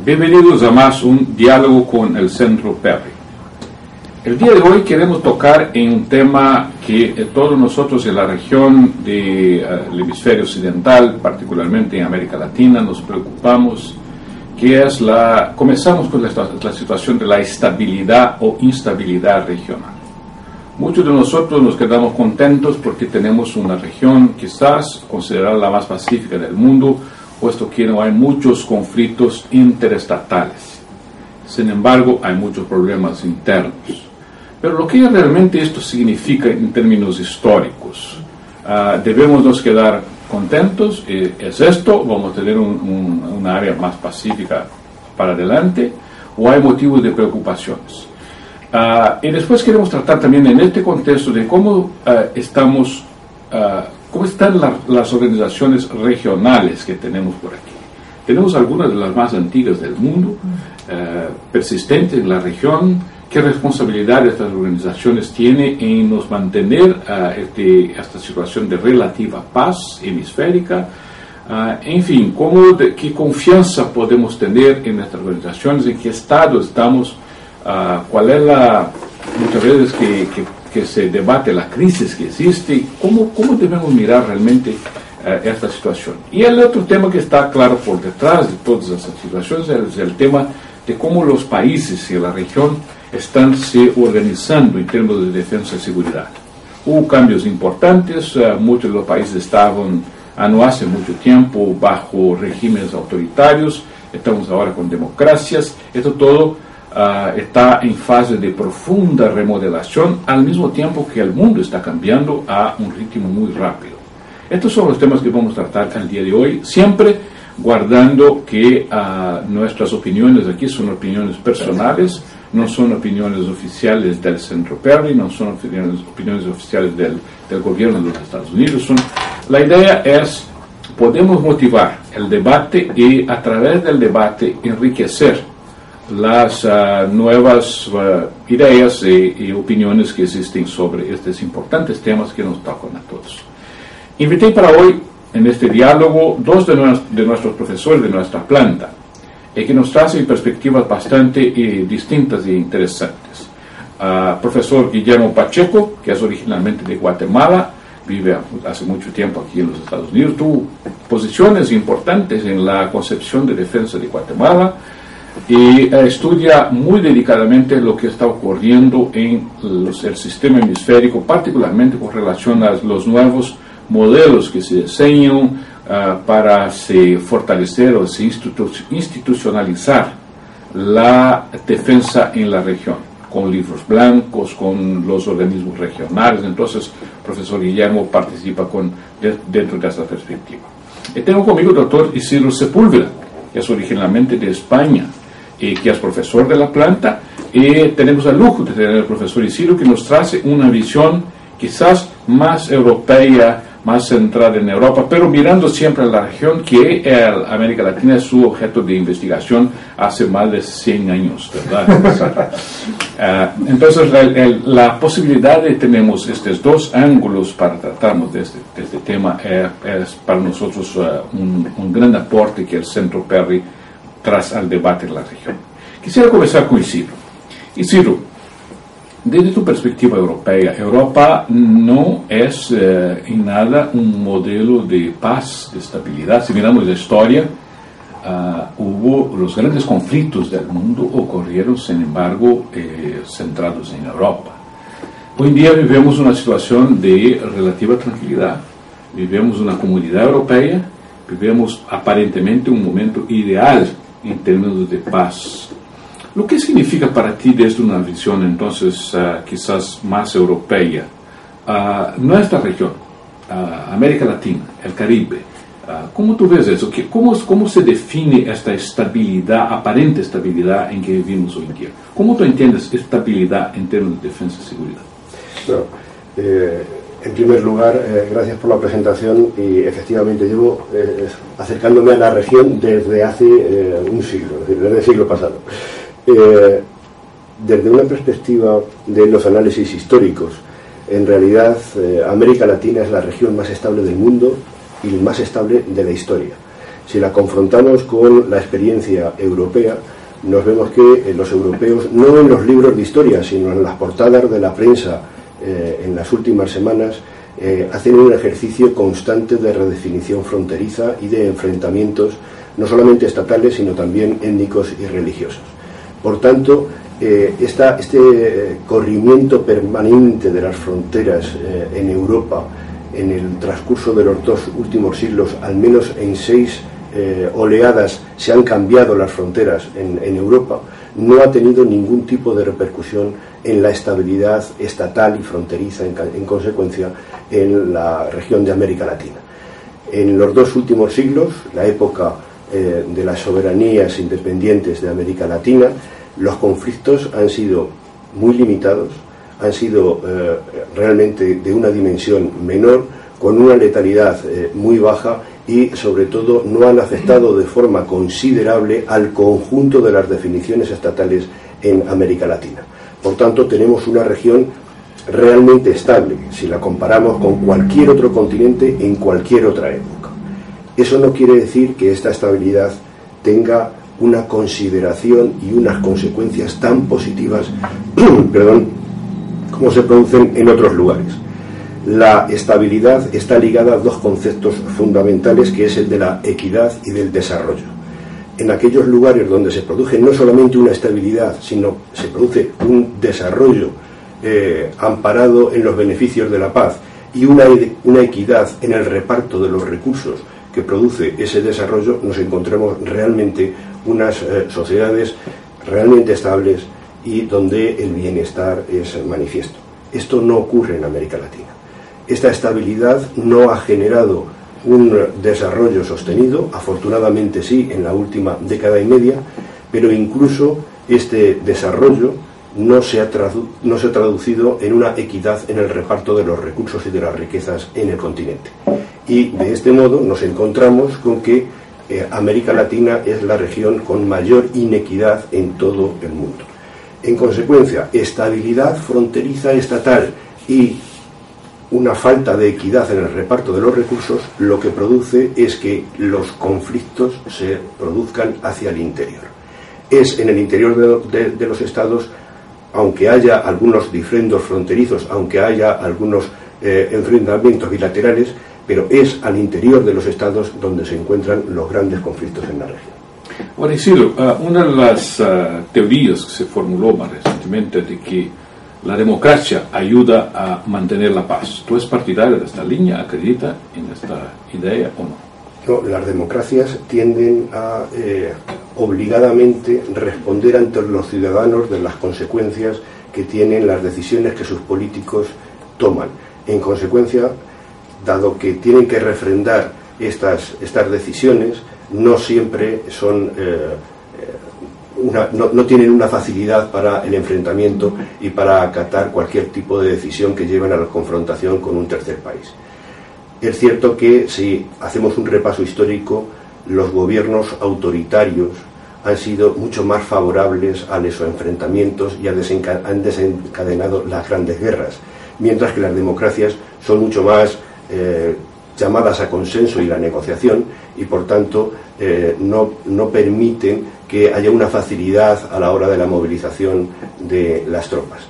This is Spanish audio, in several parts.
Bienvenidos a más un diálogo con el Centro Perry. El día de hoy queremos tocar en un tema que todos nosotros en la región del hemisferio occidental, particularmente en América Latina, nos preocupamos, que es comenzamos con la situación de la estabilidad o instabilidad regional. Muchos de nosotros nos quedamos contentos porque tenemos una región quizás considerada la más pacífica del mundo, puesto que no hay muchos conflictos interestatales. Sin embargo, hay muchos problemas internos. Pero lo que realmente esto significa en términos históricos, debemos nos quedar contentos, es esto, vamos a tener una área más pacífica para adelante, o hay motivos de preocupaciones. Y después queremos tratar también en este contexto de cómo cómo están las organizaciones regionales que tenemos por aquí. Tenemos algunas de las más antiguas del mundo, persistentes en la región. ¿Qué responsabilidad estas organizaciones tienen en nos mantener esta situación de relativa paz hemisférica? En fin, ¿qué confianza podemos tener en estas organizaciones? ¿En qué estado estamos? ¿Cuál es muchas veces que se debate la crisis que existe? ¿Cómo debemos mirar realmente esta situación? Y el otro tema que está claro por detrás de todas estas situaciones es el tema de cómo los países y la región están se organizando en términos de defensa y seguridad. Hubo cambios importantes, muchos de los países estaban no hace mucho tiempo bajo regímenes autoritarios, estamos ahora con democracias, esto todo está en fase de profunda remodelación, al mismo tiempo que el mundo está cambiando a un ritmo muy rápido. Estos son los temas que vamos a tratar el día de hoy, siempre guardando que nuestras opiniones aquí son opiniones personales, no son opiniones oficiales del Centro Perry, no son opiniones oficiales del gobierno de los Estados Unidos. La idea es, podemos motivar el debate y a través del debate enriquecer las nuevas ideas y opiniones que existen sobre estos importantes temas que nos tocan a todos. Invité para hoy, en este diálogo, dos de nuestros profesores de nuestra planta, que nos traen perspectivas bastante distintas e interesantes. Profesor Guillermo Pacheco, que es originalmente de Guatemala, vive hace mucho tiempo aquí en los Estados Unidos, tuvo posiciones importantes en la concepción de defensa de Guatemala y estudia muy dedicadamente lo que está ocurriendo en el sistema hemisférico, particularmente con relación a los nuevos modelos que se diseñan para fortalecer o institucionalizar la defensa en la región, con libros blancos, con los organismos regionales. Entonces, profesor Guillermo participa dentro de esta perspectiva. Y tengo conmigo el doctor Isidro Sepúlveda, que es originalmente de España, que es profesor de la planta, y tenemos el lujo de tener al profesor Isidro, que nos trae una visión quizás más europea, más centrada en Europa, pero mirando siempre a la región que América Latina es su objeto de investigación hace más de 100 años, ¿verdad? Entonces, la posibilidad de tenemos estos dos ángulos para tratarnos de este tema es para nosotros un gran aporte que el Centro Perry trae al debate en la región. Quisiera comenzar con Isidro. Isidro, desde tu perspectiva europea, Europa no es en nada un modelo de paz, de estabilidad. Si miramos la historia, los grandes conflictos del mundo ocurrieron, sin embargo, centrados en Europa. Hoy en día vivimos una situación de relativa tranquilidad. Vivimos una comunidad europea, vivimos aparentemente un momento ideal en términos de paz. ¿Lo que significa para ti desde una visión entonces quizás más europea nuestra región, América Latina, el Caribe? ¿Cómo tú ves eso? ¿Cómo se define esta estabilidad, aparente estabilidad en que vivimos hoy en día? ¿Cómo tú entiendes estabilidad en términos de defensa y seguridad? Bueno, en primer lugar, gracias por la presentación y efectivamente llevo acercándome a la región desde hace un siglo, es decir, desde el siglo pasado. Desde una perspectiva de los análisis históricos, en realidad América Latina es la región más estable del mundo y más estable de la historia. Si la confrontamos con la experiencia europea, nos vemos que los europeos, no en los libros de historia, sino en las portadas de la prensa en las últimas semanas, hacen un ejercicio constante de redefinición fronteriza y de enfrentamientos no solamente estatales, sino también étnicos y religiosos. Por tanto, este corrimiento permanente de las fronteras en Europa en el transcurso de los 2 últimos siglos, al menos en 6 oleadas se han cambiado las fronteras en Europa, no ha tenido ningún tipo de repercusión en la estabilidad estatal y fronteriza, en consecuencia, en la región de América Latina. En los 2 últimos siglos, la época de las soberanías independientes de América Latina, los conflictos han sido muy limitados, han sido realmente de una dimensión menor, con una letalidad muy baja, y sobre todo no han afectado de forma considerable al conjunto de las definiciones estatales en América Latina. Por tanto, tenemos una región realmente estable si la comparamos con cualquier otro continente en cualquier otra época. Eso no quiere decir que esta estabilidad tenga una consideración y unas consecuencias tan positivas como se producen en otros lugares. La estabilidad está ligada a 2 conceptos fundamentales, que es el de la equidad y del desarrollo. En aquellos lugares donde se produce no solamente una estabilidad, sino se produce un desarrollo amparado en los beneficios de la paz y una equidad en el reparto de los recursos que produce ese desarrollo, nos encontramos realmente unas sociedades realmente estables y donde el bienestar es manifiesto. Esto no ocurre en América Latina. Esta estabilidad no ha generado un desarrollo sostenido, afortunadamente sí, en la última década y media, pero incluso este desarrollo no se ha traducido en una equidad en el reparto de los recursos y de las riquezas en el continente. Y de este modo nos encontramos con que América Latina es la región con mayor inequidad en todo el mundo. En consecuencia, estabilidad fronteriza estatal y una falta de equidad en el reparto de los recursos, lo que produce es que los conflictos se produzcan hacia el interior. Es en el interior de los estados, aunque haya algunos diferendos fronterizos, aunque haya algunos enfrentamientos bilaterales, pero es al interior de los estados donde se encuentran los grandes conflictos en la región. Ahora, Isidro, una de las teorías que se formuló más recientemente de que la democracia ayuda a mantener la paz. ¿Tú eres partidario de esta línea? ¿Acredita en esta idea o no? No, las democracias tienden a obligadamente responder ante los ciudadanos de las consecuencias que tienen las decisiones que sus políticos toman. En consecuencia, dado que tienen que refrendar estas decisiones, no siempre son no tienen una facilidad para el enfrentamiento y para acatar cualquier tipo de decisión que lleven a la confrontación con un tercer país. Es cierto que si hacemos un repaso histórico, los gobiernos autoritarios han sido mucho más favorables a esos enfrentamientos y han desencadenado las grandes guerras, mientras que las democracias son mucho más llamadas a consenso y la negociación, y por tanto no permiten que haya una facilidad a la hora de la movilización de las tropas.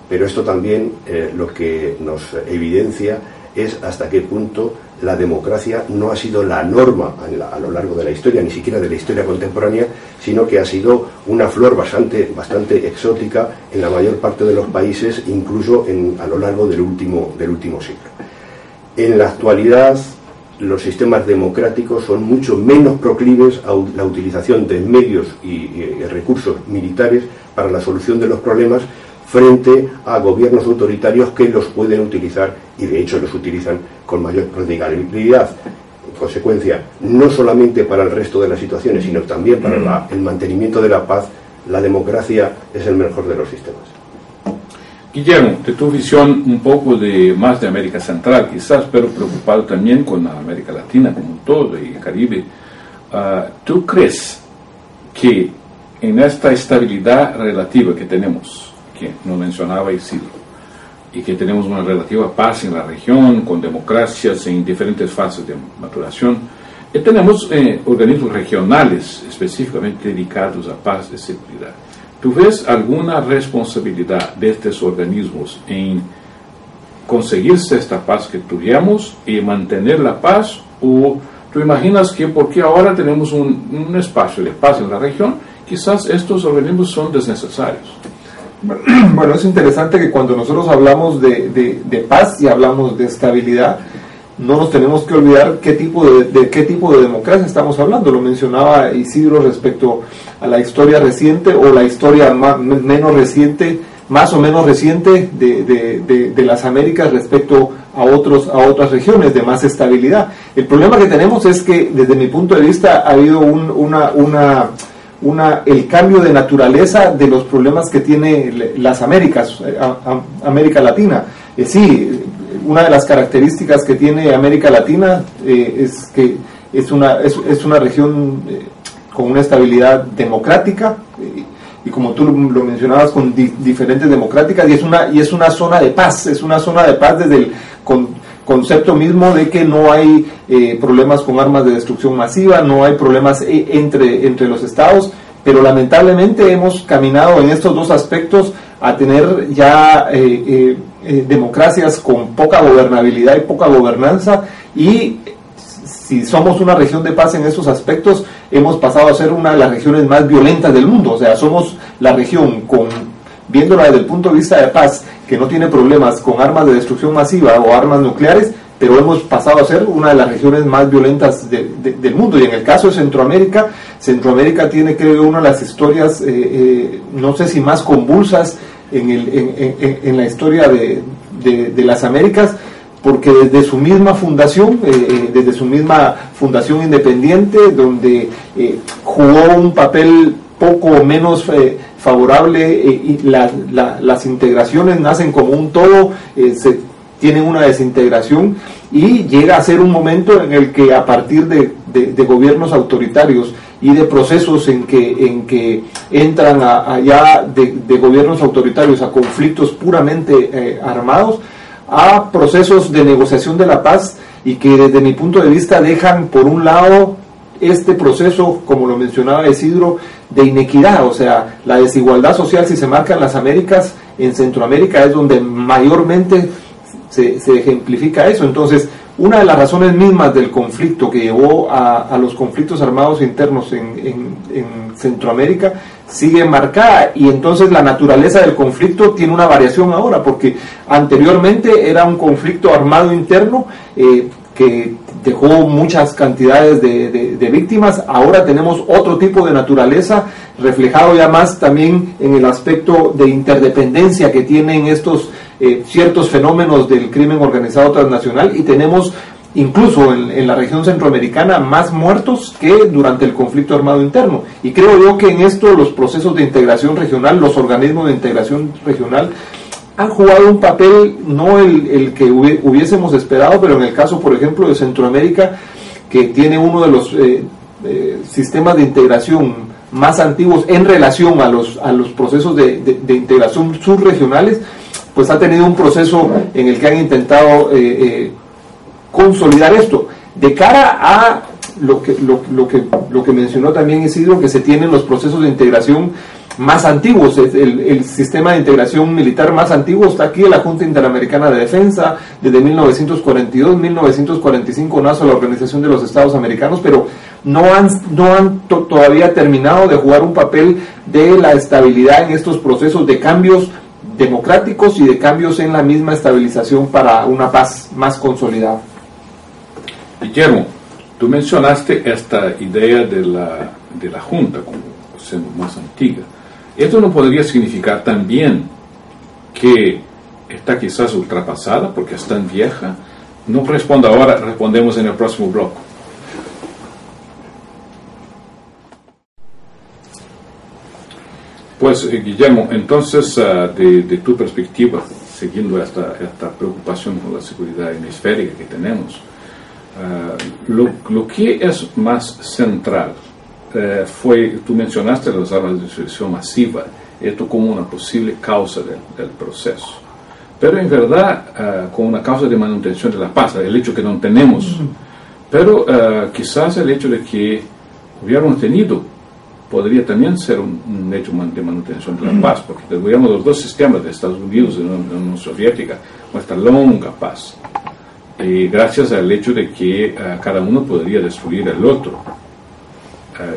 Pero esto también lo que nos evidencia es hasta qué punto la democracia no ha sido la norma a lo largo de la historia, ni siquiera de la historia contemporánea, sino que ha sido una flor bastante exótica en la mayor parte de los países, incluso a lo largo del último siglo. En la actualidad, los sistemas democráticos son mucho menos proclives a la utilización de medios y recursos militares para la solución de los problemas frente a gobiernos autoritarios que los pueden utilizar, y de hecho los utilizan con mayor prodigalidad. En consecuencia, no solamente para el resto de las situaciones, sino también para el mantenimiento de la paz, la democracia es el mejor de los sistemas. Guillermo, de tu visión un poco más de América Central quizás, pero preocupado también con la América Latina como un todo y el Caribe, ¿tú crees que en esta estabilidad relativa que tenemos, que nos mencionaba Isidro, y que tenemos una relativa paz en la región, con democracias en diferentes fases de maturación, Y tenemos organismos regionales específicamente dedicados a paz y seguridad. ¿Tú ves alguna responsabilidad de estos organismos en conseguirse esta paz que tuvimos y mantener la paz? ¿O tú imaginas que porque ahora tenemos un espacio de paz en la región, quizás estos organismos son desnecesarios? Bueno, es interesante que cuando nosotros hablamos de paz y hablamos de estabilidad, no nos tenemos que olvidar qué tipo de democracia estamos hablando. Lo mencionaba Isidro respecto a la historia reciente o la historia más o menos reciente de las Américas respecto a otras regiones de más estabilidad. El problema que tenemos es que desde mi punto de vista ha habido el cambio de naturaleza de los problemas que tiene las Américas, América Latina. Sí, una de las características que tiene América Latina es que es una región con una estabilidad democrática y como tú lo mencionabas, con diferentes democráticas, y es una zona de paz, desde el concepto mismo de que no hay problemas con armas de destrucción masiva, no hay problemas entre los estados, pero lamentablemente hemos caminado en estos dos aspectos a tener ya democracias con poca gobernabilidad y poca gobernanza, y si somos una región de paz en esos aspectos, hemos pasado a ser una de las regiones más violentas del mundo. O sea, somos la región, viéndola desde el punto de vista de paz, que no tiene problemas con armas de destrucción masiva o armas nucleares, pero hemos pasado a ser una de las regiones más violentas del mundo. Y en el caso de Centroamérica tiene, creo, una de las historias, no sé si más convulsas en la historia de las Américas, porque desde su misma fundación independiente, donde jugó un papel poco o menos favorable, y las integraciones nacen como un todo, tienen una desintegración, y llega a ser un momento en el que a partir de gobiernos autoritarios y de procesos en que entran allá de gobiernos autoritarios a conflictos puramente armados, a procesos de negociación de la paz, y que desde mi punto de vista dejan por un lado este proceso, como lo mencionaba Isidro, de inequidad. O sea, la desigualdad social, si se marca en las Américas, en Centroamérica es donde mayormente se ejemplifica eso. Entonces, una de las razones mismas del conflicto que llevó a los conflictos armados internos en Centroamérica sigue marcada, y entonces la naturaleza del conflicto tiene una variación ahora, porque anteriormente era un conflicto armado interno que dejó muchas cantidades de víctimas. Ahora tenemos otro tipo de naturaleza, reflejado ya más también en el aspecto de interdependencia que tienen estos ciertos fenómenos del crimen organizado transnacional, y tenemos incluso en la región centroamericana más muertos que durante el conflicto armado interno. Y creo yo que en esto los procesos de integración regional, los organismos de integración regional, han jugado un papel, no el que hubiésemos esperado, pero en el caso, por ejemplo, de Centroamérica, que tiene uno de los sistemas de integración más antiguos en relación a los procesos de integración subregionales, pues ha tenido un proceso en el que han intentado consolidar esto, de cara a lo que mencionó también Isidro, que se tienen los procesos de integración más antiguos. El sistema de integración militar más antiguo está aquí en la Junta Interamericana de Defensa, desde 1942-1945 nace la Organización de los Estados Americanos, pero no han todavía terminado de jugar un papel de la estabilidad en estos procesos de cambios democráticos y de cambios en la misma estabilización para una paz más consolidada. Guillermo, tú mencionaste esta idea de la Junta como siendo más antigua. ¿Esto no podría significar también que está quizás ultrapasada porque es tan vieja? No respondo ahora, respondemos en el próximo bloque. Pues Guillermo, entonces de tu perspectiva, siguiendo esta preocupación por la seguridad hemisférica que tenemos, lo que es más central tú mencionaste las armas de destrucción masiva, esto como una posible causa del proceso, pero en verdad como una causa de manutención de la paz, el hecho que no tenemos Pero quizás el hecho de que hubiéramos tenido podría también ser un hecho de manutención de la paz, porque tendríamos los dos sistemas de Estados Unidos y la Unión Soviética, nuestra longa paz. Y gracias al hecho de que cada uno podría destruir al otro.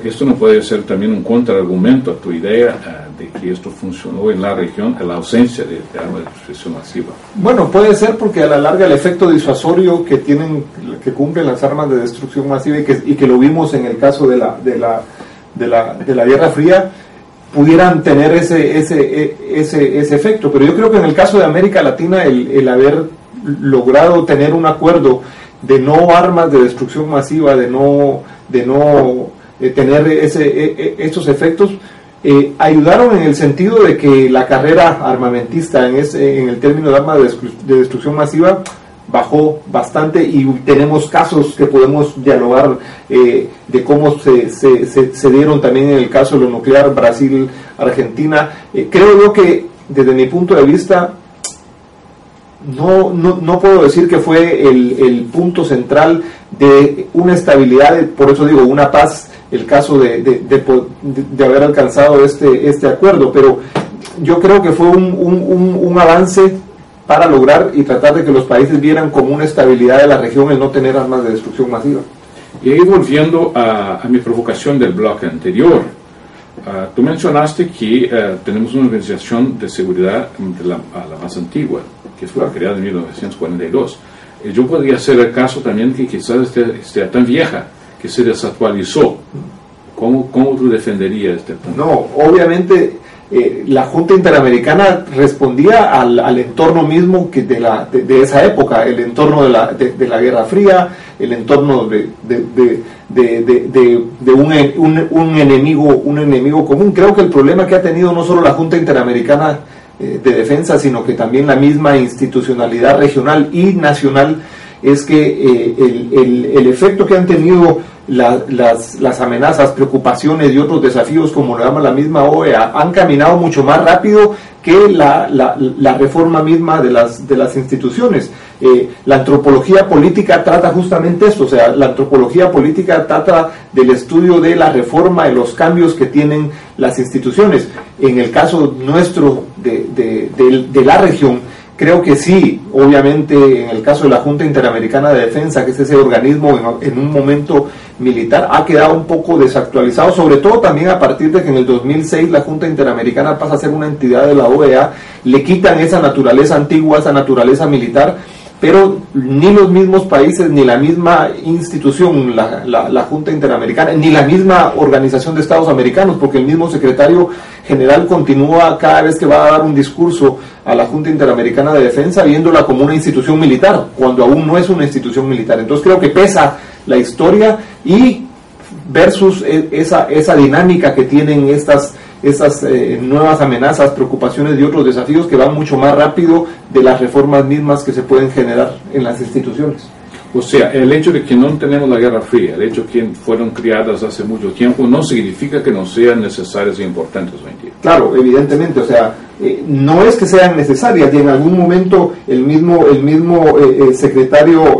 Esto no puede ser también un contraargumento a tu idea de que esto funcionó en la región, en la ausencia de armas de destrucción masiva. Bueno, puede ser porque a la larga el efecto disuasorio que cumplen las armas de destrucción masiva y que lo vimos en el caso de la Guerra Fría, pudieran tener ese efecto. Pero yo creo que en el caso de América Latina el haber logrado tener un acuerdo de no armas de destrucción masiva, de no tener estos efectos, ayudaron en el sentido de que la carrera armamentista en el término de armas de destrucción masiva bajó bastante, y tenemos casos que podemos dialogar de cómo se dieron también en el caso de lo nuclear, Brasil, Argentina. Creo yo que desde mi punto de vista no puedo decir que fue el punto central de una estabilidad, por eso digo una paz, el caso de haber alcanzado este acuerdo, pero yo creo que fue un avance para lograr y tratar de que los países vieran como una estabilidad de la región el no tener armas de destrucción masiva. Y ahí volviendo a mi provocación del bloque anterior, tú mencionaste que tenemos una organización de seguridad la más antigua, que fue creada en 1942. Yo podría hacer el caso también que quizás esté tan vieja que se desactualizó. ¿Cómo tú defenderías este punto? No, obviamente la Junta Interamericana respondía al entorno mismo de esa época, el entorno de la Guerra Fría, el entorno de un enemigo común. Creo que el problema que ha tenido no solo la Junta Interamericana de Defensa, sino que también la misma institucionalidad regional y nacional, es que el efecto que han tenido las amenazas, preocupaciones y otros desafíos, como lo llama la misma OEA, han caminado mucho más rápido que la reforma misma de las instituciones. La antropología política trata justamente esto, o sea, la antropología política trata del estudio de la reforma y los cambios que tienen las instituciones. En el caso nuestro de la región, creo que sí, obviamente en el caso de la Junta Interamericana de Defensa, que es ese organismo en un momento militar, ha quedado un poco desactualizado, sobre todo también a partir de que en el 2006 la Junta Interamericana pasa a ser una entidad de la OEA, le quitan esa naturaleza antigua, esa naturaleza militar, pero ni los mismos países, ni la misma institución, la Junta Interamericana, ni la misma Organización de Estados Americanos, porque el mismo secretario general continúa cada vez que va a dar un discurso a la Junta Interamericana de Defensa viéndola como una institución militar, cuando aún no es una institución militar. Entonces creo que pesa la historia y versus esa dinámica que tienen estas nuevas amenazas, preocupaciones y otros desafíos que van mucho más rápido de las reformas mismas que se pueden generar en las instituciones. O sea, el hecho de que no tenemos la Guerra Fría, el hecho de que fueron creadas hace mucho tiempo, no significa que no sean necesarias e importanes hoy en día. Claro, evidentemente, o sea, no es que sean necesarias, y en algún momento el mismo exsecretario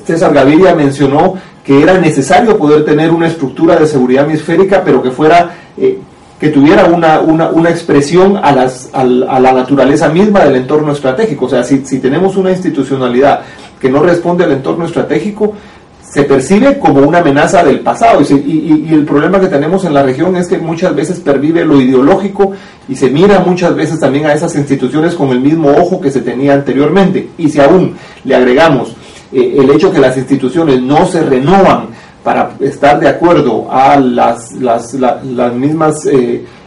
César Gaviria mencionó que era necesario poder tener una estructura de seguridad hemisférica, pero que tuviera una expresión a la naturaleza misma del entorno estratégico. O sea, si tenemos una institucionalidad que no responde al entorno estratégico, se percibe como una amenaza del pasado, y el problema que tenemos en la región es que muchas veces pervive lo ideológico y se mira muchas veces también a esas instituciones con el mismo ojo que se tenía anteriormente. Y si aún le agregamos el hecho que las instituciones no se renovan para estar de acuerdo a las mismas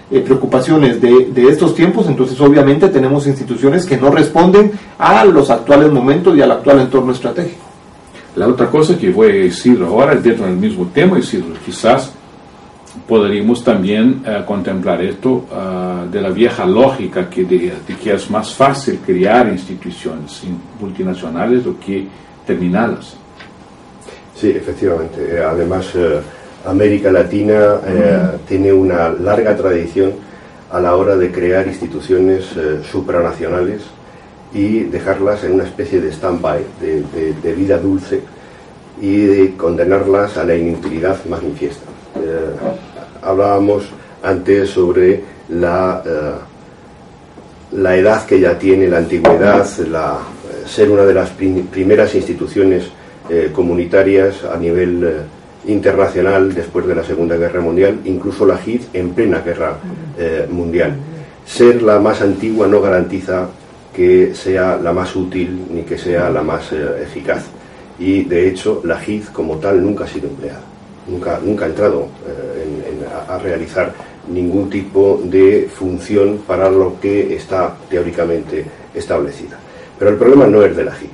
preocupaciones de estos tiempos, entonces obviamente tenemos instituciones que no responden a los actuales momentos y al actual entorno estratégico. La otra cosa que voy a decir ahora dentro del mismo tema, es decir, quizás podríamos también contemplar esto de la vieja lógica de que es más fácil crear instituciones multinacionales do que terminarlas. Sí, efectivamente. Además, América Latina tiene una larga tradición a la hora de crear instituciones supranacionales y dejarlas en una especie de stand-by, de vida dulce, y de condenarlas a la inutilidad manifiesta. Hablábamos antes sobre la edad que ya tiene, la antigüedad, ser una de las primeras instituciones comunitarias a nivel internacional después de la Segunda Guerra Mundial, incluso la JID en plena Guerra Mundial. Ser la más antigua no garantiza que sea la más útil ni que sea la más eficaz. Y de hecho la JID como tal nunca ha sido empleada, nunca ha entrado a realizar ningún tipo de función para lo que está teóricamente establecida. Pero el problema no es de la JID,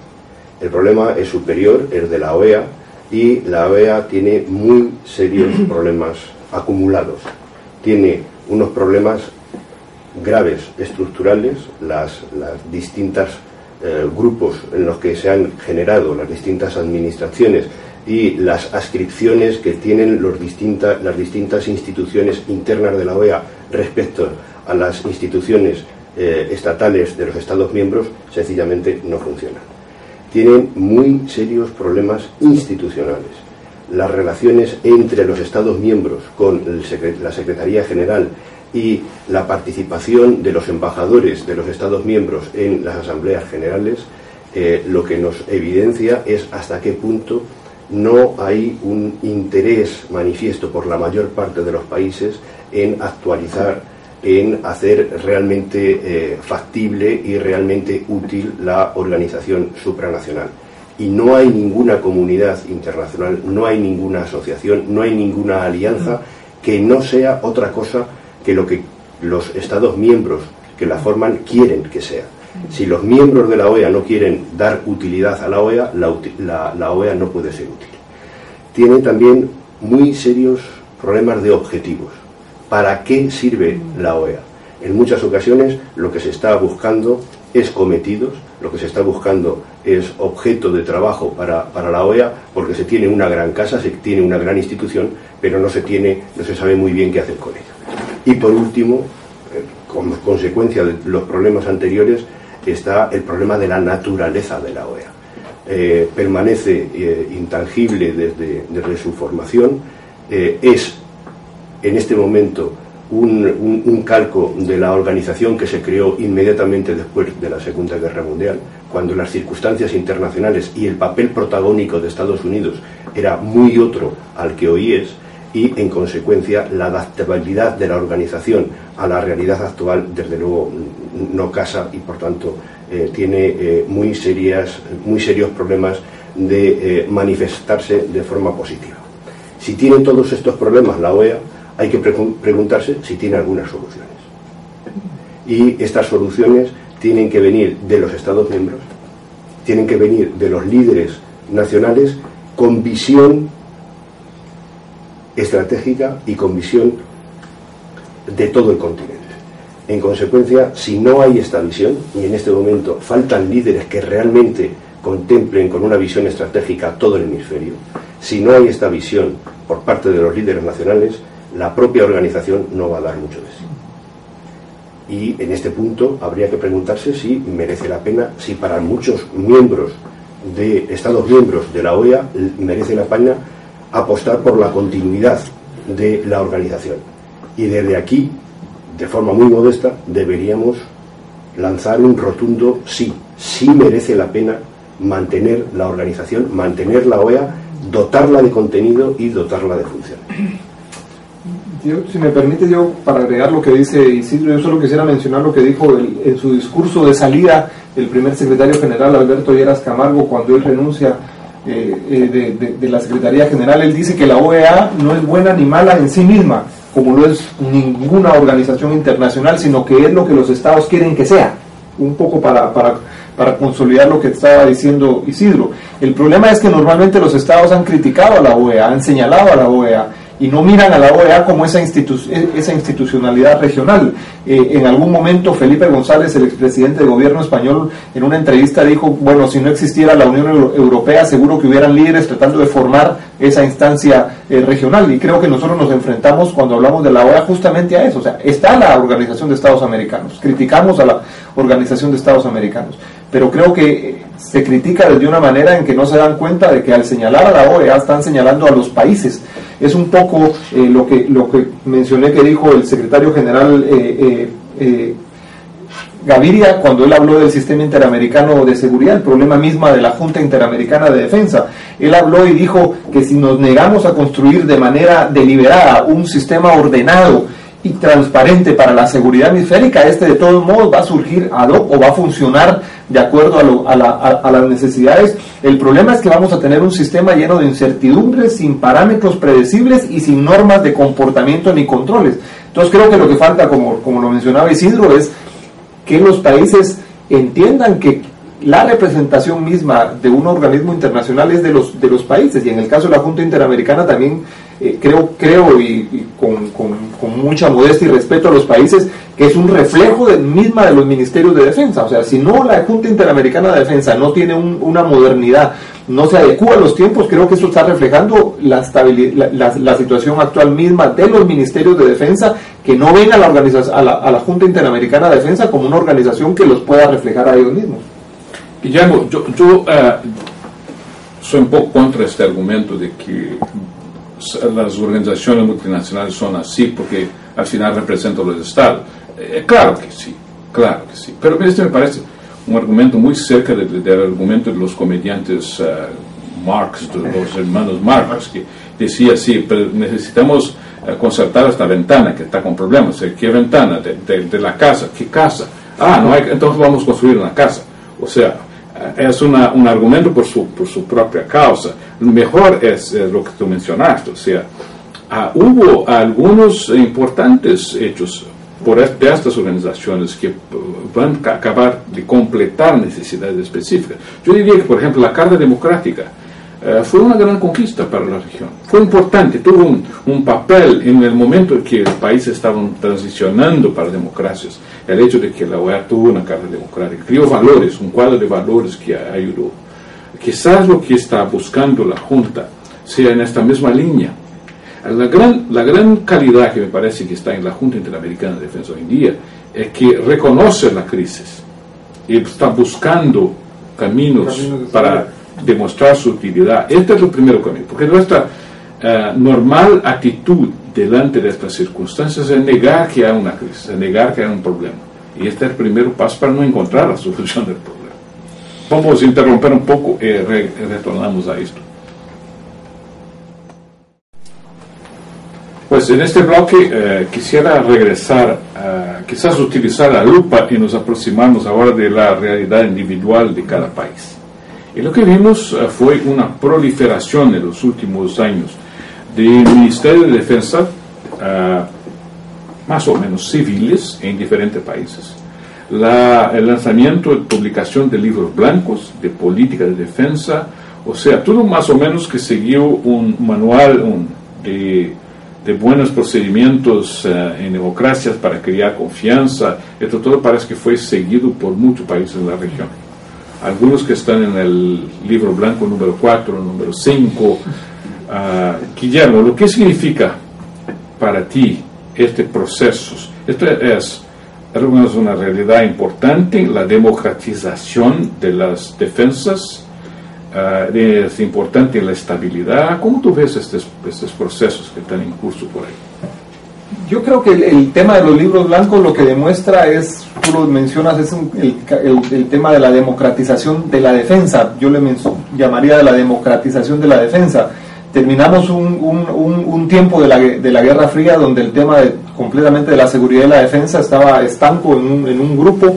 el problema es superior, es de la OEA, y la OEA tiene muy serios problemas acumulados. Tiene unos problemas graves, estructurales, las distintas grupos en los que se han generado las distintas administraciones y las adscripciones que tienen las distintas instituciones internas de la OEA respecto a las instituciones estatales de los Estados miembros, sencillamente no funcionan. Tienen muy serios problemas institucionales. Las relaciones entre los Estados miembros con la Secretaría General y la participación de los embajadores de los Estados miembros en las asambleas generales, lo que nos evidencia es hasta qué punto no hay un interés manifiesto por la mayor parte de los países en actualizar, en hacer realmente factible y realmente útil la organización supranacional. Y no hay ninguna comunidad internacional, no hay ninguna asociación, no hay ninguna alianza que no sea otra cosa que lo que los Estados miembros que la forman quieren que sea. Si los miembros de la OEA no quieren dar utilidad a la OEA, la OEA no puede ser útil. Tiene también muy serios problemas de objetivos. ¿Para qué sirve la OEA? En muchas ocasiones lo que se está buscando es cometidos, lo que se está buscando es objeto de trabajo para la OEA, porque se tiene una gran casa, se tiene una gran institución, pero no se sabe muy bien qué hacer con ella. Y por último, como consecuencia de los problemas anteriores, está el problema de la naturaleza de la OEA. Permanece intangible desde su formación, es en este momento un calco de la organización que se creó inmediatamente después de la Segunda Guerra Mundial, cuando las circunstancias internacionales y el papel protagónico de Estados Unidos era muy otro al que hoy es, y en consecuencia la adaptabilidad de la organización a la realidad actual desde luego no casa, y por tanto tiene muy serios problemas de manifestarse de forma positiva. Si tiene todos estos problemas la OEA, hay que preguntarse si tiene algunas soluciones. Y estas soluciones tienen que venir de los Estados miembros, tienen que venir de los líderes nacionales con visión estratégica y con visión de todo el continente. En consecuencia, si no hay esta visión, y en este momento faltan líderes que realmente contemplen con una visión estratégica todo el hemisferio, si no hay esta visión por parte de los líderes nacionales, la propia organización no va a dar mucho de sí. Y en este punto habría que preguntarse si merece la pena, si para muchos miembros de Estados miembros de la OEA merece la pena apostar por la continuidad de la organización. Y desde aquí, de forma muy modesta, deberíamos lanzar un rotundo sí. Sí merece la pena mantener la organización, mantener la OEA, dotarla de contenido y dotarla de funciones. Si me permite, para agregar lo que dice Isidro, yo solo quisiera mencionar lo que dijo en su discurso de salida el primer secretario general, Alberto Lleras Camargo, cuando él renuncia de la Secretaría General. Él dice que la OEA no es buena ni mala en sí misma, como lo es ninguna organización internacional, sino que es lo que los estados quieren que sea. Un poco para consolidar lo que estaba diciendo Isidro. El problema es que normalmente los estados han criticado a la OEA, han señalado a la OEA, y no miran a la OEA como esa institucionalidad regional. En algún momento Felipe González, el expresidente del gobierno español, en una entrevista dijo, bueno, si no existiera la Unión Europea, seguro que hubieran líderes tratando de formar esa instancia regional, y creo que nosotros nos enfrentamos cuando hablamos de la OEA justamente a eso. O sea, está la Organización de Estados Americanos, criticamos a la Organización de Estados Americanos, pero creo que se critica desde una manera en que no se dan cuenta de que al señalar a la OEA están señalando a los países. Es un poco lo que mencioné que dijo el secretario general Gaviria cuando él habló del sistema interamericano de seguridad, el problema misma de la Junta Interamericana de Defensa. Él habló y dijo que si nos negamos a construir de manera deliberada un sistema ordenado y transparente para la seguridad hemisférica, de todos modos va a surgir ad hoc o va a funcionar de acuerdo a las necesidades. El problema es que vamos a tener un sistema lleno de incertidumbres, sin parámetros predecibles y sin normas de comportamiento ni controles. Entonces creo que lo que falta, como lo mencionaba Isidro, es que los países entiendan que la representación misma de un organismo internacional es de los países, y en el caso de la Junta Interamericana también creo y con mucha modestia y respeto a los países, que es un reflejo misma de los ministerios de defensa. O sea, si no la Junta Interamericana de Defensa no tiene una modernidad, no se adecua a los tiempos, creo que eso está reflejando la situación actual misma de los ministerios de defensa, que no ven a la Junta Interamericana de Defensa como una organización que los pueda reflejar a ellos mismos. Guillermo, yo soy un poco contra este argumento de que las organizaciones multinacionales son así porque al final representan los estados. Claro que sí, pero este me parece un argumento muy cerca del argumento de los comediantes Marx, de los hermanos Marx, que decía así, pero necesitamos concertar esta ventana que está con problemas. ¿Qué ventana? De la casa. ¿Qué casa? No hay, entonces vamos a construir una casa. O sea, es un argumento por su propia causa. Lo mejor es lo que tú mencionaste, o sea, hubo algunos importantes hechos de estas organizaciones que van a acabar de completar necesidades específicas. Yo diría que, por ejemplo, la Carta Democrática fue una gran conquista para la región. Fue importante, tuvo un papel en el momento en que los países estaban transicionando para democracias. El hecho de que la OEA tuvo una Carta Democrática creó valores, un cuadro de valores que ayudó. Quizás lo que está buscando la Junta sea en esta misma línea. La gran calidad que me parece que está en la Junta Interamericana de Defensa hoy en día es que reconoce la crisis y está buscando caminos para demostrar su utilidad. Este es el primer camino, porque nuestra normal actitud delante de estas circunstancias es negar que hay una crisis, es negar que hay un problema. Y este es el primer paso para no encontrar la solución del problema. Vamos a interrumpir un poco y retornamos a esto. Pues en este bloque quisiera regresar, quizás utilizar la lupa y nos aproximamos ahora de la realidad individual de cada país. Y lo que vimos fue una proliferación en los últimos años de ministerios de defensa más o menos civiles en diferentes países. El lanzamiento y publicación de libros blancos de política de defensa, o sea, todo más o menos que siguió un manual de buenos procedimientos en democracias para crear confianza. Esto todo parece que fue seguido por muchos países en la región. Algunos que están en el libro blanco número 4, número 5. Guillermo, ¿lo que significa para ti este proceso? Esto es una realidad importante, la democratización de las defensas, es importante la estabilidad. ¿Cómo tú ves estos procesos que están en curso por ahí? Yo creo que el tema de los libros blancos lo que demuestra es, tú lo mencionas, es el tema de la democratización de la defensa. Yo le llamaría de la democratización de la defensa. Terminamos un tiempo de la Guerra Fría donde el tema completamente de la seguridad y la defensa estaba estanco en un grupo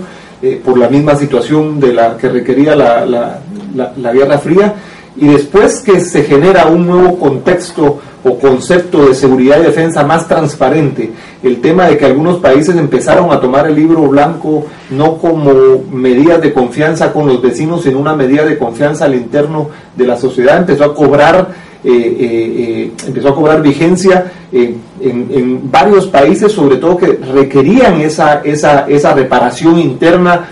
por la misma situación que requería la Guerra Fría, y después que se genera un nuevo contexto o concepto de seguridad y defensa más transparente, el tema de que algunos países empezaron a tomar el libro blanco no como medidas de confianza con los vecinos, sino una medida de confianza al interno de la sociedad, empezó a cobrar vigencia en varios países, sobre todo que requerían esa reparación interna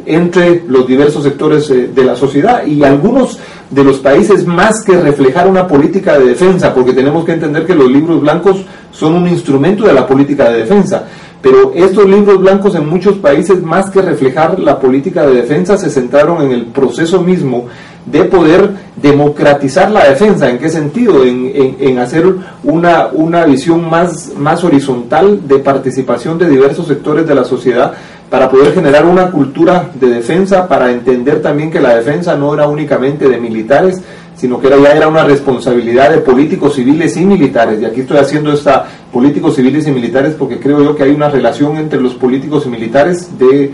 entre los diversos sectores de la sociedad, y algunos de los países más que reflejar una política de defensa, porque tenemos que entender que los libros blancos son un instrumento de la política de defensa, pero estos libros blancos en muchos países, más que reflejar la política de defensa, se centraron en el proceso mismo de poder democratizar la defensa. ¿En qué sentido? En hacer una visión más horizontal de participación de diversos sectores de la sociedad, para poder generar una cultura de defensa, para entender también que la defensa no era únicamente de militares, sino que ya era una responsabilidad de políticos civiles y militares. Y aquí estoy haciendo esta políticos civiles y militares porque creo yo que hay una relación entre los políticos y militares de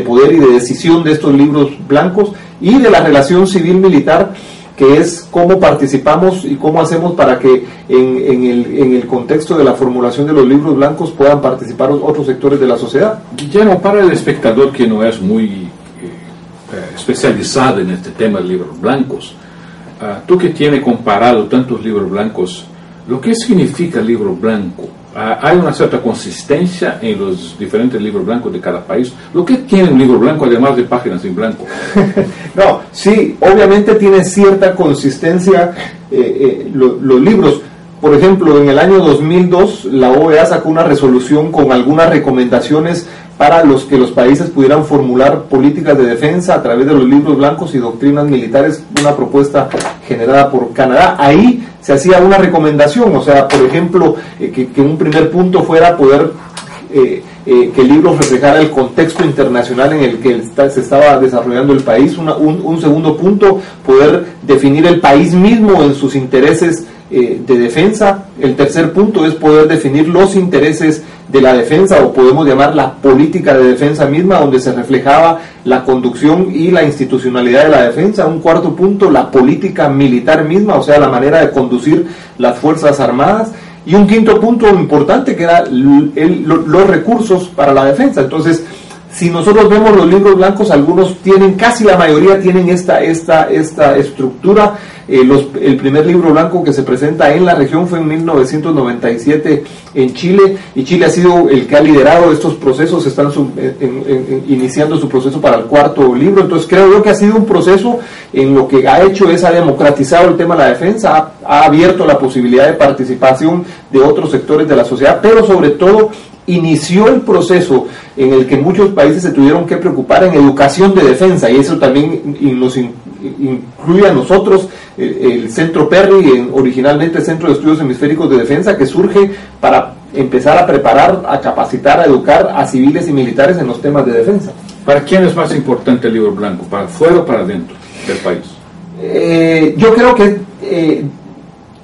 poder y de decisión de estos libros blancos, y de la relación civil-militar, que es cómo participamos y cómo hacemos para que en el contexto de la formulación de los libros blancos puedan participar otros sectores de la sociedad. Guillermo, para el espectador que no es muy especializado en este tema de libros blancos, tú que tienes comparado tantos libros blancos, ¿lo que significa libro blanco? ¿Hay una cierta consistencia en los diferentes libros blancos de cada país? ¿Lo que tiene un libro blanco además de páginas en blanco? No, sí, obviamente tiene cierta consistencia los libros. Por ejemplo, en el año 2002 la OEA sacó una resolución con algunas recomendaciones para que los países pudieran formular políticas de defensa a través de los libros blancos y doctrinas militares, una propuesta generada por Canadá. Ahí se hacía una recomendación, o sea, por ejemplo, que un primer punto fuera poder que el libro reflejara el contexto internacional en el que se estaba desarrollando el país. Un segundo punto, poder definir el país mismo en sus intereses de defensa. El tercer punto es poder definir los intereses de la defensa, o podemos llamar la política de defensa misma, donde se reflejaba la conducción y la institucionalidad de la defensa. Un cuarto punto, la política militar misma, o sea, la manera de conducir las Fuerzas Armadas. Y un quinto punto importante, que era los recursos para la defensa. Entonces, si nosotros vemos los libros blancos, algunos tienen, casi la mayoría tienen esta estructura. El primer libro blanco que se presenta en la región fue en 1997 en Chile, y Chile ha sido el que ha liderado estos procesos. Están iniciando su proceso para el cuarto libro. Entonces creo yo que ha sido un proceso en lo que ha hecho es ha democratizado el tema de la defensa, ha abierto la posibilidad de participación de otros sectores de la sociedad, pero sobre todo inició el proceso en el que muchos países se tuvieron que preocupar en educación de defensa, y eso también nos incluye a nosotros, el Centro Perry, originalmente Centro de Estudios Hemisféricos de Defensa, que surge para empezar a preparar, a capacitar, a educar a civiles y militares en los temas de defensa. ¿Para quién es más importante el libro blanco? ¿Para afuera o para adentro del país? Yo creo que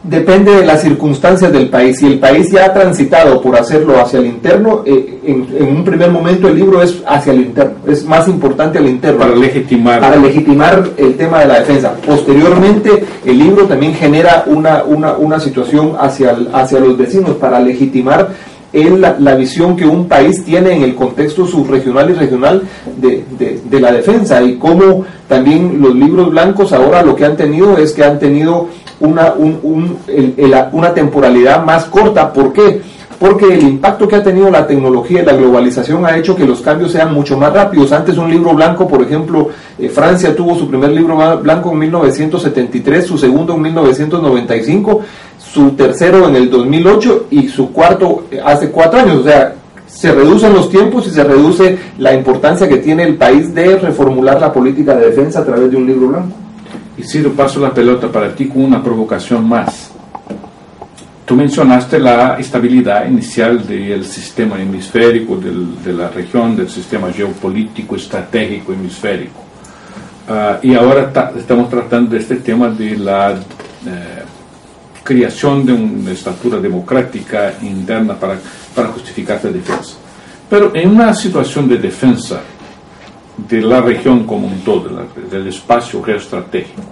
depende de las circunstancias del país. Si el país ya ha transitado por hacerlo hacia el interno, en un primer momento el libro es hacia el interno, es más importante el interno. Para legitimar el tema de la defensa. Posteriormente, el libro también genera una situación hacia los vecinos, para legitimar la visión que un país tiene en el contexto subregional y regional de la defensa, y cómo también los libros blancos ahora lo que han tenido es que han tenido una temporalidad más corta. ¿Por qué? Porque el impacto que ha tenido la tecnología y la globalización ha hecho que los cambios sean mucho más rápidos. Antes un libro blanco, por ejemplo, Francia tuvo su primer libro blanco en 1973, su segundo en 1995, su tercero en el 2008 y su cuarto hace 4 años. O sea, se reducen los tiempos y se reduce la importancia que tiene el país de reformular la política de defensa a través de un libro blanco. Y Ciro, paso la pelota para ti con una provocación más. Tú mencionaste la estabilidad inicial del sistema hemisférico, de la región, del sistema geopolítico estratégico hemisférico. Y ahora estamos tratando de este tema de la creación de una estructura democrática interna para justificar la defensa. Pero en una situación de defensa de la región como un todo, del espacio geoestratégico,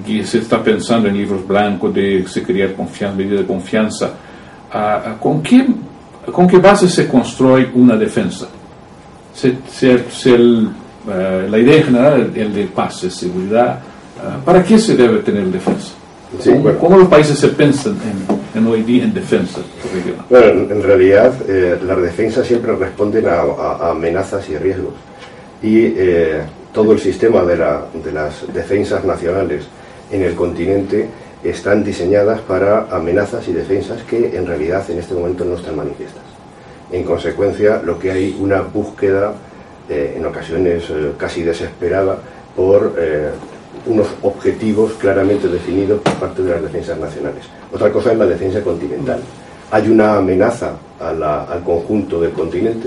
y se está pensando en libros blancos de se crear confianza, medida de confianza, ¿con qué base se construye una defensa? La idea general es el de paz, de seguridad. ¿Para qué se debe tener defensa? Sí, ¿Cómo los países se piensan en hoy día en defensa regional? Bueno, en realidad las defensas siempre responden a amenazas y riesgos, y todo el sistema de las defensas nacionales en el continente están diseñadas para amenazas y defensas que en realidad en este momento no están manifiestas. En consecuencia, lo que hay una búsqueda, en ocasiones casi desesperada, por unos objetivos claramente definidos por parte de las defensas nacionales. Otra cosa es la defensa continental. Hay una amenaza al conjunto del continente,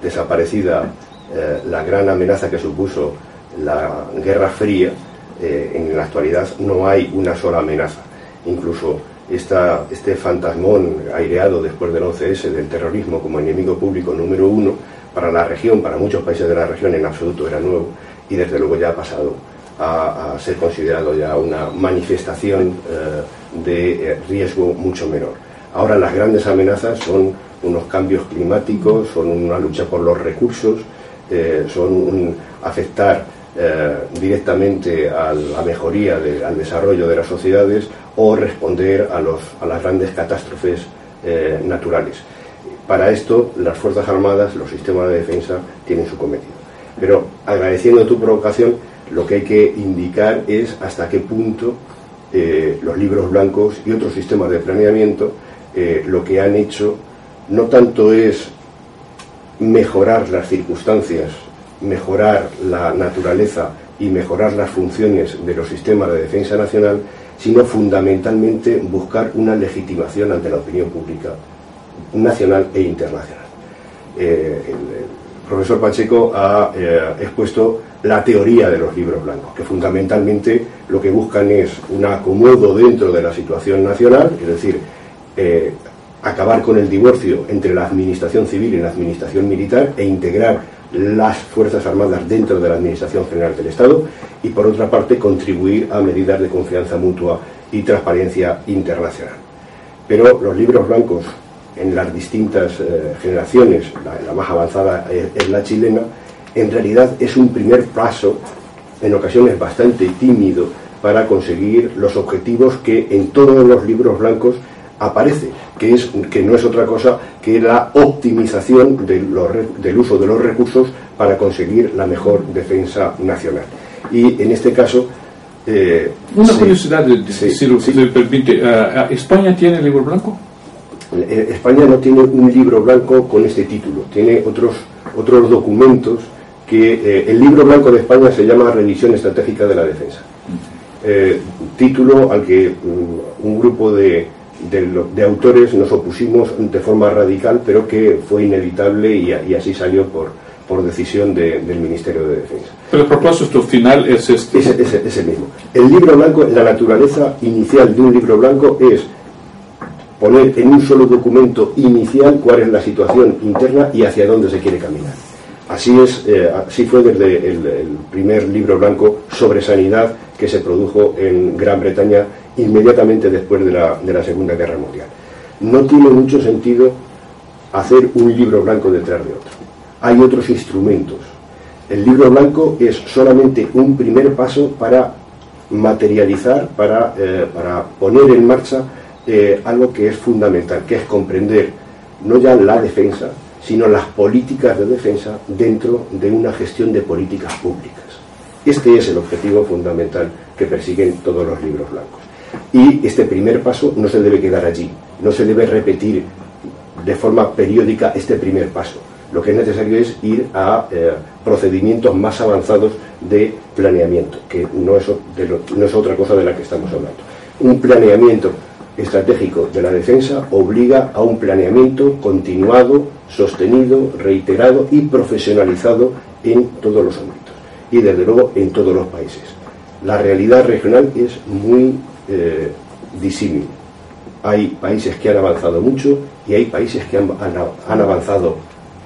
desaparecida la gran amenaza que supuso la Guerra Fría. En la actualidad no hay una sola amenaza. Incluso este fantasmón aireado después del 11S del terrorismo como enemigo público número 1, para la región, para muchos países de la región en absoluto era nuevo, y desde luego ya ha pasado a ser considerado ya una manifestación de riesgo mucho menor. Ahora las grandes amenazas son unos cambios climáticos, son una lucha por los recursos, son afectar directamente a la mejoría, al desarrollo de las sociedades, o responder a las grandes catástrofes naturales. Para esto las Fuerzas Armadas, los sistemas de defensa tienen su cometido. Pero agradeciendo tu provocación, lo que hay que indicar es hasta qué punto los libros blancos y otros sistemas de planeamiento lo que han hecho no tanto es mejorar las circunstancias, mejorar la naturaleza y mejorar las funciones de los sistemas de defensa nacional, sino fundamentalmente buscar una legitimación ante la opinión pública nacional e internacional. El profesor Pacheco ha expuesto la teoría de los libros blancos, que fundamentalmente lo que buscan es un acomodo dentro de la situación nacional, es decir, acabar con el divorcio entre la administración civil y la administración militar e integrar las Fuerzas Armadas dentro de la Administración General del Estado, y por otra parte contribuir a medidas de confianza mutua y transparencia internacional. Pero los libros blancos en las distintas generaciones, la más avanzada es la chilena, en realidad es un primer paso, en ocasiones bastante tímido, para conseguir los objetivos que en todos los libros blancos aparece, que no es otra cosa que la optimización del uso de los recursos para conseguir la mejor defensa nacional. Y en este caso... Una curiosidad, si me permite, ¿España tiene libro blanco? España no tiene un libro blanco con este título, tiene otros documentos que el libro blanco de España se llama Revisión Estratégica de la Defensa, título al que un grupo de autores nos opusimos de forma radical, pero que fue inevitable y así salió por decisión del Ministerio de Defensa. Pero el propósito final es este. Ese mismo. El libro blanco, la naturaleza inicial de un libro blanco es poner en un solo documento inicial cuál es la situación interna y hacia dónde se quiere caminar. Así fue desde el primer libro blanco sobre sanidad que se produjo en Gran Bretaña inmediatamente después de la Segunda Guerra Mundial. No tiene mucho sentido hacer un libro blanco detrás de otro. Hay otros instrumentos. El libro blanco es solamente un primer paso para materializar, para poner en marcha algo que es fundamental, que es comprender no ya la defensa, sino las políticas de defensa dentro de una gestión de políticas públicas. Este es el objetivo fundamental que persiguen todos los libros blancos. Y este primer paso no se debe quedar allí, no se debe repetir de forma periódica este primer paso. Lo que es necesario es ir a procedimientos más avanzados de planeamiento, que no es otra cosa de la que estamos hablando. Un planeamiento estratégico de la defensa obliga a un planeamiento continuado, sostenido, reiterado y profesionalizado en todos los ámbitos y desde luego en todos los países. La realidad regional es muy disímil. Hay países que han avanzado mucho y hay países que han avanzado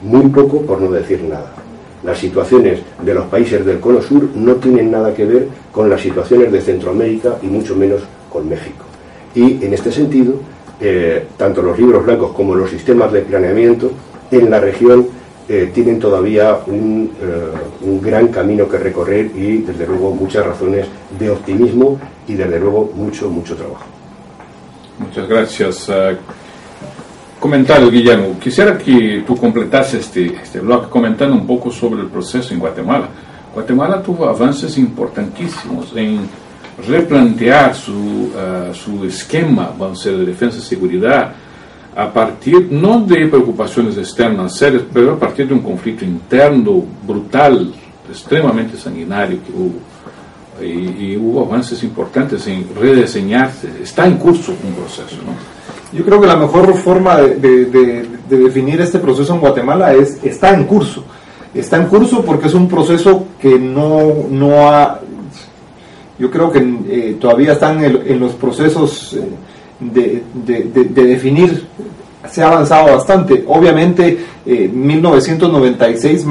muy poco, por no decir nada. Las situaciones de los países del Cono Sur no tienen nada que ver con las situaciones de Centroamérica y mucho menos con México. Y en este sentido, tanto los libros blancos como los sistemas de planeamiento en la región tienen todavía un gran camino que recorrer y desde luego muchas razones de optimismo y desde luego mucho trabajo. Muchas gracias. Comentario, Guillermo. Quisiera que tú completases este bloque comentando un poco sobre el proceso en Guatemala. Guatemala tuvo avances importantísimos en replantear su esquema, vamos a decir, de defensa y seguridad, a partir no de preocupaciones externas serias, pero a partir de un conflicto interno brutal, extremadamente sanguinario que hubo. Y hubo avances importantes en rediseñarse. Está en curso un proceso, ¿no? Yo creo que la mejor forma de definir este proceso en Guatemala es está en curso. Está en curso porque es un proceso que no ha... Yo creo que todavía están en los procesos de definir. Se ha avanzado bastante. Obviamente 1996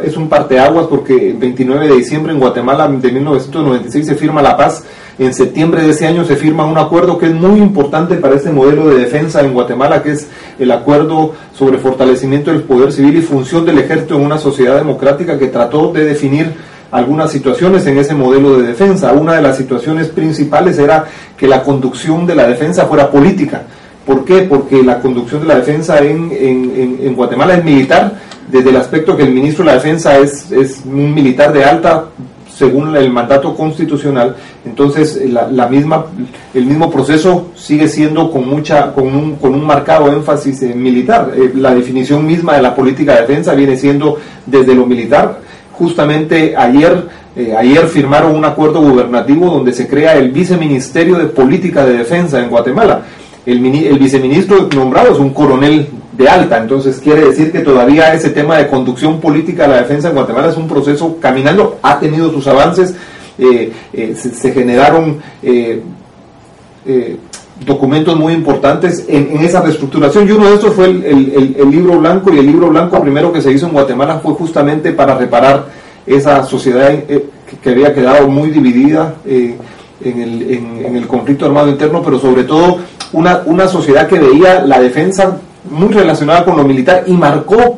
es un parteaguas porque el 29 de diciembre en Guatemala de 1996 se firma la paz. En septiembre de ese año se firma un acuerdo que es muy importante para este modelo de defensa en Guatemala, que es el acuerdo sobre fortalecimiento del poder civil y función del ejército en una sociedad democrática, que trató de definir algunas situaciones en ese modelo de defensa. Una de las situaciones principales era que la conducción de la defensa fuera política. ¿Por qué? Porque la conducción de la defensa en Guatemala es militar, desde el aspecto que el ministro de la defensa es un militar de alta, según el mandato constitucional. Entonces el mismo proceso sigue siendo con un marcado énfasis militar. La definición misma de la política de defensa viene siendo desde lo militar. Justamente ayer firmaron un acuerdo gubernativo donde se crea el Viceministerio de Política de Defensa en Guatemala. El viceministro nombrado es un coronel de alta, entonces quiere decir que todavía ese tema de conducción política de la defensa en Guatemala es un proceso caminando, ha tenido sus avances, se generaron documentos muy importantes en esa reestructuración, y uno de estos fue el libro blanco, y el libro blanco primero que se hizo en Guatemala fue justamente para reparar esa sociedad que había quedado muy dividida en el conflicto armado interno, pero sobre todo una sociedad que veía la defensa muy relacionada con lo militar y marcó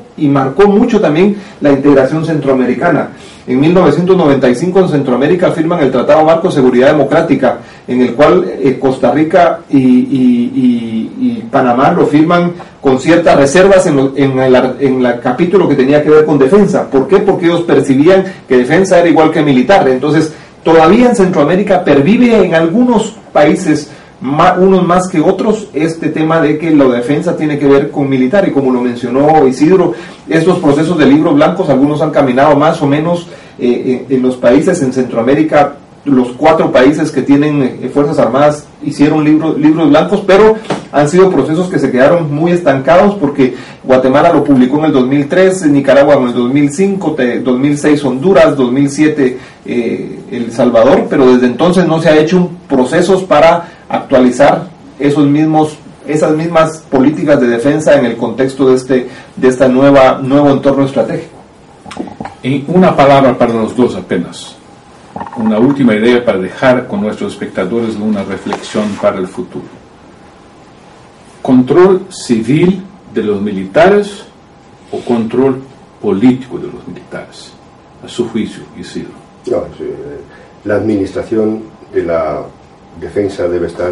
mucho también la integración centroamericana. En 1995 en Centroamérica firman el Tratado Marco de Seguridad Democrática, en el cual Costa Rica y Panamá lo firman con ciertas reservas en el capítulo que tenía que ver con defensa. ¿Por qué? Porque ellos percibían que defensa era igual que militar. Entonces, todavía en Centroamérica pervive en algunos países, unos más que otros, este tema de que la defensa tiene que ver con militar, y como lo mencionó Isidro, estos procesos de libros blancos, algunos han caminado más o menos en los países en Centroamérica. Los 4 países que tienen Fuerzas Armadas hicieron libros blancos, pero han sido procesos que se quedaron muy estancados, porque Guatemala lo publicó en el 2003, Nicaragua en el 2005, 2006 Honduras, 2007 El Salvador, pero desde entonces no se ha hecho procesos para actualizar esas mismas políticas de defensa en el contexto de este nuevo entorno estratégico. En una palabra para los dos apenas, una última idea para dejar con nuestros espectadores una reflexión para el futuro. ¿Control civil de los militares o control político de los militares? A su juicio, Isidro. No, sí, la administración de la defensa debe estar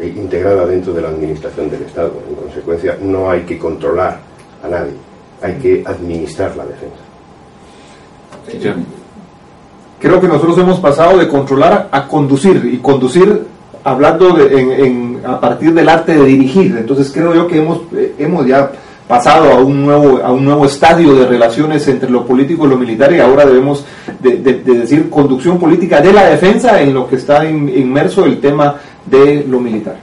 integrada dentro de la administración del Estado. En consecuencia, no hay que controlar a nadie, hay que administrar la defensa. Creo que nosotros hemos pasado de controlar a conducir, y conducir hablando a partir del arte de dirigir. Entonces creo yo que hemos ya pasado a un nuevo estadio de relaciones entre lo político y lo militar, y ahora debemos de decir conducción política de la defensa, en lo que está inmerso el tema de lo militar.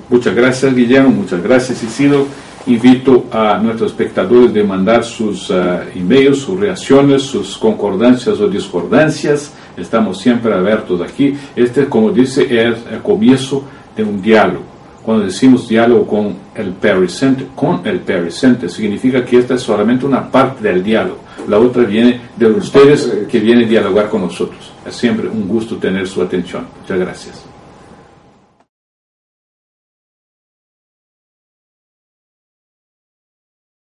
Muchas gracias, Guillermo, muchas gracias, Isidro. Invito a nuestros espectadores de mandar sus emails, sus reacciones, sus concordancias o discordancias. Estamos siempre abiertos aquí. Como dice, es el comienzo de un diálogo. Cuando decimos diálogo con el presente, significa que esta es solamente una parte del diálogo. La otra viene de ustedes, que vienen a dialogar con nosotros. Es siempre un gusto tener su atención. Muchas gracias.